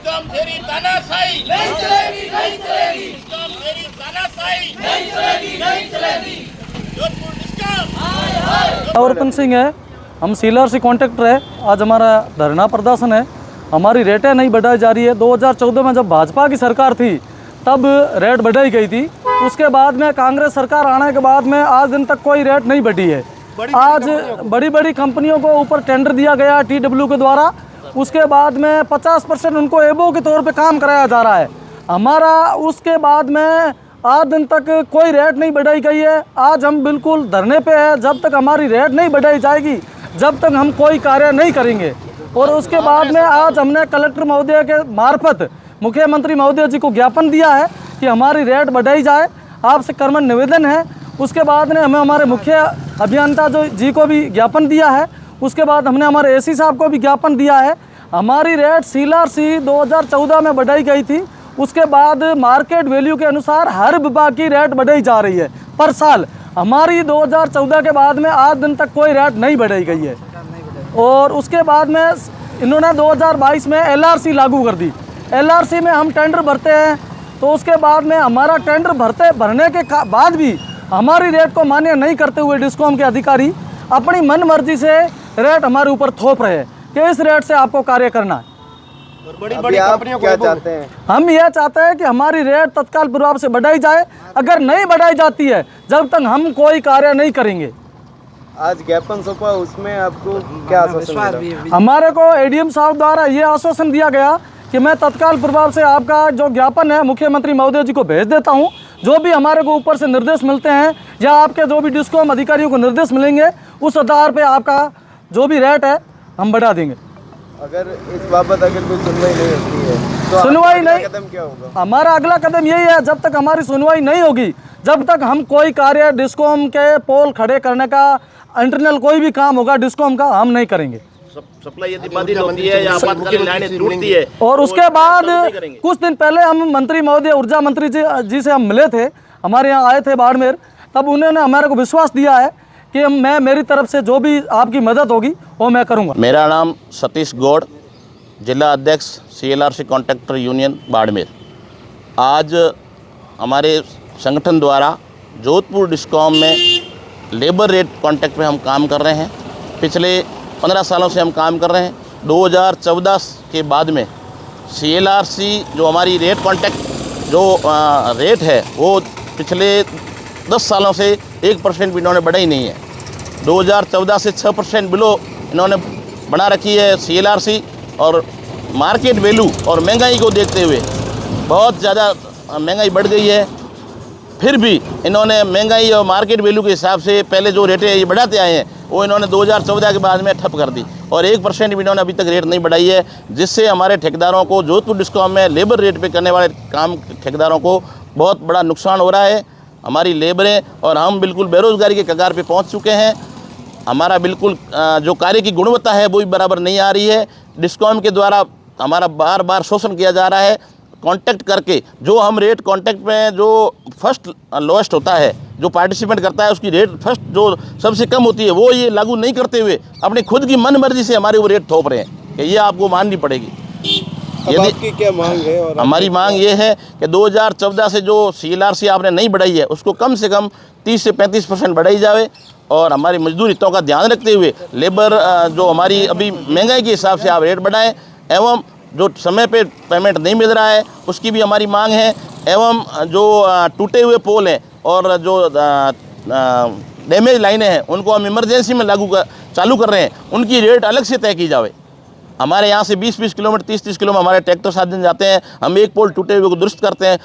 Discom तेरी तानाशाही नहीं चलेगी, नहीं चलेगी। डिस्कॉम तेरी तानाशाही नहीं चलेगी, नहीं चलेगी। जोधपुर डिस्कॉम। अवर्पन सिंह है, हम CLRC कॉन्ट्रैक्टर है। आज हमारा धरना प्रदर्शन है। हमारी रेटें नहीं बढ़ाई जा रही है। 2014 में जब भाजपा की सरकार थी तब रेट बढ़ाई गई थी। उसके बाद में कांग्रेस सरकार आने के बाद में आज दिन तक कोई रेट नहीं बढ़ी है। आज बड़ी बड़ी कंपनियों को ऊपर टेंडर दिया गया TW के द्वारा। उसके बाद में 50% उनको एबो के तौर पे काम कराया जा रहा है। हमारा उसके बाद में आज दिन तक कोई रेट नहीं बढ़ाई गई है। आज हम बिल्कुल धरने पे है। जब तक हमारी रेट नहीं बढ़ाई जाएगी जब तक हम कोई कार्य नहीं करेंगे। और उसके बाद में आज हमने कलेक्टर महोदय के मार्फत मुख्यमंत्री महोदय जी को ज्ञापन दिया है कि हमारी रेट बढ़ाई जाए। आपसे कर्मन निवेदन है। उसके बाद ने हमें हमारे मुख्य अभियंता जी को भी ज्ञापन दिया है। उसके बाद हमने हमारे AC साहब को भी ज्ञापन दिया है। हमारी रेट CLRC 2014 में बढ़ाई गई थी। उसके बाद मार्केट वैल्यू के अनुसार हर विभाग की रेट बढ़ाई जा रही है पर साल। हमारी 2014 के बाद में आज दिन तक कोई रेट नहीं बढ़ाई गई है। और उसके बाद में इन्होंने 2022 में LRC लागू कर दी। LRC में हम टेंडर भरते हैं तो उसके बाद में हमारा टेंडर भरने के बाद भी हमारी रेट को मान्य नहीं करते हुए डिस्कॉम के अधिकारी अपनी मन मर्जी से रेट हमारे ऊपर थोप रहे हैं कि इस रेट से आपको कार्य करना है। और बड़ी कंपनियों को क्या चाहते हैं? हम यह चाहते हैं कि हमारी रेट तत्काल प्रभाव से बढ़ाई जाए। अगर नहीं बढ़ाई जाती है जब तक हम कोई कार्य नहीं करेंगे। आज ज्ञापन सौंपा, उसमें आपको क्या आश्वासन मिला? हमारे को ADM साहब द्वारा ये आश्वासन दिया गया कि मैं तत्काल प्रभाव से आपका जो ज्ञापन है मुख्यमंत्री महोदय जी को भेज देता हूं। जो भी हमारे को ऊपर से निर्देश मिलते हैं या आपके जो भी डिस्कॉम अधिकारियों को निर्देश मिलेंगे उस आधार पे आपका जो भी रेट है हम बढ़ा देंगे। अगर इस बाबत अगर कोई सुनवाई नहीं होती है तो सुनवाई नहीं, कदम क्या होगा? हमारा अगला कदम यही है, जब तक हमारी सुनवाई नहीं होगी जब तक हम कोई कार्य डिस्कॉम के पोल खड़े करने का इंटरनल कोई भी काम होगा डिस्कॉम का हम नहीं करेंगे। सप्लाई यदि बाधित होती है या आपातकालीन लाइनें टूटती है और उसके बाद कुछ दिन पहले हम मंत्री महोदय ऊर्जा मंत्री जी से हम मिले थे, हमारे यहाँ आए थे बाड़मेर। तब उन्होंने हमारे को विश्वास दिया है कि मैं मेरी तरफ से जो भी आपकी मदद होगी वो मैं करूँगा। मेरा नाम सतीश गौड़, जिला अध्यक्ष CLRC कॉन्ट्रैक्टर यूनियन बाड़मेर। आज हमारे संगठन द्वारा जोधपुर डिस्कॉम में लेबर रेट कॉन्ट्रैक्ट में हम काम कर रहे हैं। पिछले 15 सालों से हम काम कर रहे हैं। 2014 के बाद में CLRC जो हमारी रेट कॉन्ट्रैक्ट जो रेट है वो पिछले 10 सालों से 1% भी इन्होंने बढ़ाई नहीं है। 2014 से 6% बिलो इन्होंने बना रखी है CLRC। और मार्केट वैल्यू और महंगाई को देखते हुए बहुत ज़्यादा महंगाई बढ़ गई है। फिर भी इन्होंने महंगाई और मार्केट वैल्यू के हिसाब से पहले जो रेटें ये बढ़ाते आए हैं वो इन्होंने 2014 के बाद में ठप कर दी और 1% भी इन्होंने अभी तक रेट नहीं बढ़ाई है, जिससे हमारे ठेकेदारों को जोधपुर डिस्कॉम में लेबर रेट पे करने वाले काम ठेकेदारों को बहुत बड़ा नुकसान हो रहा है। हमारी लेबरें और हम बिल्कुल बेरोज़गारी के कगार पे पहुंच चुके हैं। हमारा बिल्कुल जो कार्य की गुणवत्ता है वो भी बराबर नहीं आ रही है। डिस्कॉम के द्वारा हमारा बार बार शोषण किया जा रहा है। कॉन्टैक्ट करके जो हम रेट कॉन्टैक्ट में जो फर्स्ट लोएस्ट होता है, जो पार्टिसिपेंट करता है उसकी रेट फर्स्ट जो सबसे कम होती है वो ये लागू नहीं करते हुए अपनी खुद की मन मर्जी से हमारे वो रेट थोप रहे हैं कि ये आपको माननी पड़ेगी। आपकी क्या मांग है? और हमारी मांग ये है कि 2014 से जो CLRC आपने नहीं बढ़ाई है उसको कम से कम 30 से 35% बढ़ाई जाए और हमारी मजदूर हितों का ध्यान रखते हुए लेबर जो हमारी अभी महंगाई के हिसाब से आप रेट बढ़ाएं एवं जो समय पे पेमेंट नहीं मिल रहा है उसकी भी हमारी मांग है। एवं जो टूटे हुए पोल हैं और जो डैमेज लाइनें हैं उनको हम इमरजेंसी में चालू कर रहे हैं, उनकी रेट अलग से तय की जाए। हमारे यहाँ से 20-20 किलोमीटर 30-30 किलोमीटर हमारे ट्रैक्टर साधन जाते हैं। हम एक पोल टूटे हुए को दुरुस्त करते हैं,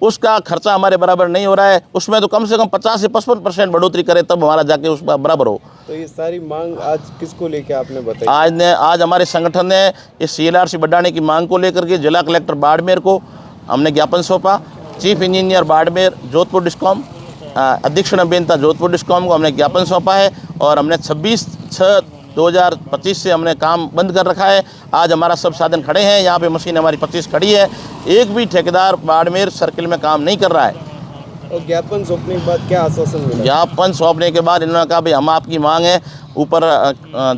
उसका खर्चा हमारे बराबर नहीं हो रहा है। उसमें तो कम से कम 50 से 55% बढ़ोतरी करे तब हमारा जाके उसका बराबर हो। तो ये सारी मांग आज किसको लेके आपने बताई? आज हमारे संगठन ने इस CLRC बढ़ाने की मांग को लेकर के जिला कलेक्टर बाड़मेर को हमने ज्ञापन सौंपा। Chief engineer Barmer Jodhpur discom, अधीक्षण अभियंता जोधपुर डिस्कॉम को हमने ज्ञापन सौंपा है और हमने 26/6/2025 से हमने काम बंद कर रखा है। आज हमारा सब साधन खड़े हैं, यहाँ पे मशीन हमारी 25 खड़ी है। एक भी ठेकेदार बाड़मेर सर्किल में काम नहीं कर रहा है। और ज्ञापन सौंपने के बाद क्या आश्वासन मिला? ज्ञापन सौंपने के बाद इन्होंने कहा भाई हम आपकी मांग है ऊपर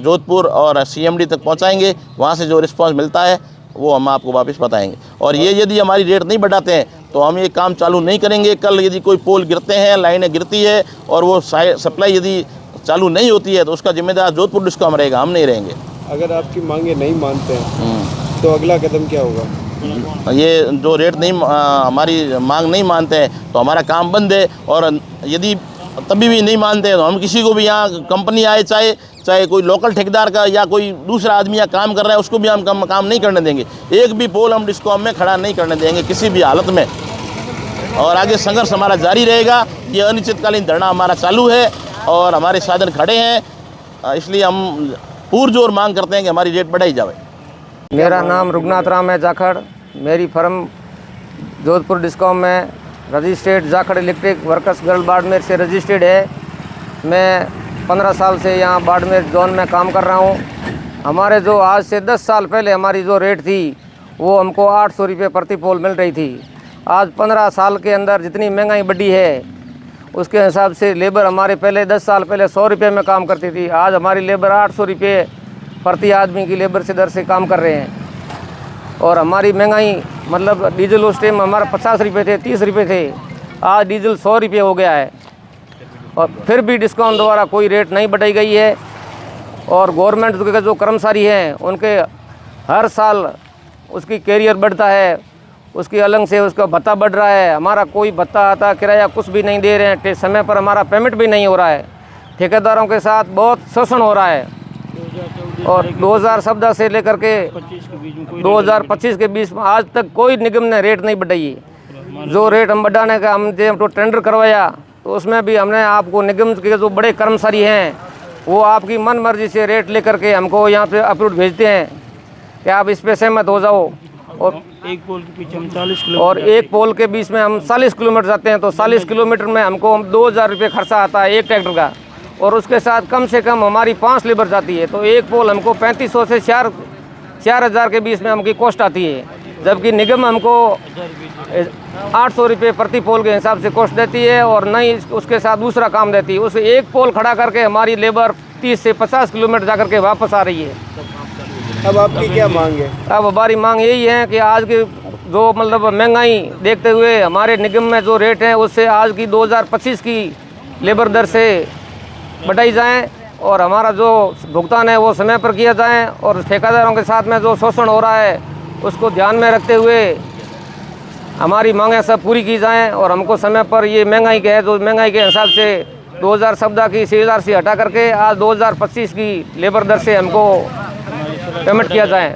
जोधपुर और CMD तक पहुँचाएंगे, वहाँ से जो रिस्पॉन्स मिलता है वो हम आपको वापस बताएंगे। और ये यदि हमारी रेट नहीं बढ़ाते हैं तो हम ये काम चालू नहीं करेंगे। कल यदि कोई पोल गिरते हैं, लाइनें गिरती है और वो सप्लाई यदि चालू नहीं होती है तो उसका जिम्मेदार जोधपुर डिस्कॉम रहेगा, हम नहीं रहेंगे। अगर आपकी मांगे नहीं मानते हैं तो अगला कदम क्या होगा? ये जो रेट नहीं हमारी मांग नहीं मानते हैं तो हमारा काम बंद है। और यदि तभी भी नहीं मानते हैं तो हम किसी को भी, यहाँ कंपनी आए चाहे कोई लोकल ठेकेदार का या कोई दूसरा आदमी यहाँ काम कर रहा है, उसको भी हम काम नहीं करने देंगे। एक भी पोल हम डिस्कॉम में खड़ा नहीं करने देंगे किसी भी हालत में। और आगे संघर्ष हमारा जारी रहेगा। ये अनिश्चितकालीन धरना हमारा चालू है और हमारे साधन खड़े हैं, इसलिए हम पुरजोर मांग करते हैं कि हमारी रेट बढ़ाई जाए। मेरा नाम रुगनाथ राम है जाखड़। मेरी फर्म जोधपुर डिस्कॉम में registered Jakhar electric workers girl Barmer से रजिस्टर्ड है। मैं 15 साल से यहाँ बाड़मेर जोन में काम कर रहा हूँ। हमारे जो आज से 10 साल पहले हमारी जो रेट थी वो हमको 800 रुपये प्रति पोल मिल रही थी। आज 15 साल के अंदर जितनी महंगाई बढ़ी है उसके हिसाब से लेबर हमारे पहले 10 साल पहले 100 रुपये में काम करती थी, आज हमारी लेबर 800 रुपये प्रति आदमी की लेबर से दर से काम कर रहे हैं। और हमारी महंगाई मतलब डीजल उस टाइम हमारा 50 रुपये थे, 30 रुपये थे, आज डीजल 100 रुपये हो गया है। और फिर भी डिस्काउंट द्वारा कोई रेट नहीं बढ़ाई गई है। और गवर्नमेंट के जो कर्मचारी हैं उनके हर साल उसकी कैरियर बढ़ता है, उसकी अलग से उसका भत्ता बढ़ रहा है। हमारा कोई भत्ता आता किराया कुछ भी नहीं दे रहे हैं, समय पर हमारा पेमेंट भी नहीं हो रहा है। ठेकेदारों के साथ बहुत शोषण हो रहा है। और 2014 से लेकर के 2025 के बीच में आज तक कोई निगम ने रेट नहीं बढ़ाई है। जो रेट हम बढ़ाने का हमने तो टेंडर करवाया तो उसमें भी हमने आपको निगम के जो बड़े कर्मचारी हैं वो आपकी मन मर्जी से रेट लेकर के हमको यहाँ पे अप्रूव भेजते हैं कि आप इस पे सहमत हो जाओ। और एक पोल के पीछे हम 40 किलोमीटर और एक पोल के बीच में हम 40 किलोमीटर जाते हैं तो 40 किलोमीटर में हमको 2000 रुपये खर्चा आता है एक ट्रैक्टर का। और उसके साथ कम से कम हमारी 5 लेबर जाती है तो एक पोल हमको 3500 से 4000 के बीच में हमकी कॉस्ट आती है। जबकि निगम हमको 800 रुपये प्रति पोल के हिसाब से कॉस्ट देती है और नहीं उसके साथ दूसरा काम देती है। उसे एक पोल खड़ा करके हमारी लेबर 30 से 50 किलोमीटर जा करके वापस आ रही है। अब आपकी क्या मांग है? अब हमारी मांग यही है कि आज की जो मतलब महंगाई देखते हुए हमारे निगम में जो रेट है उससे आज की 2025 की लेबर दर से बढ़ाई जाए और हमारा जो भुगतान है वो समय पर किया जाए। और ठेकेदारों के साथ में जो शोषण हो रहा है उसको ध्यान में रखते हुए हमारी मांगें सब पूरी की जाएं। और हमको समय पर ये महंगाई के है जो महंगाई के हिसाब से 2014 की 6000 से हटा करके आज 2025 की लेबर दर से हमको पेमेंट किया जाए।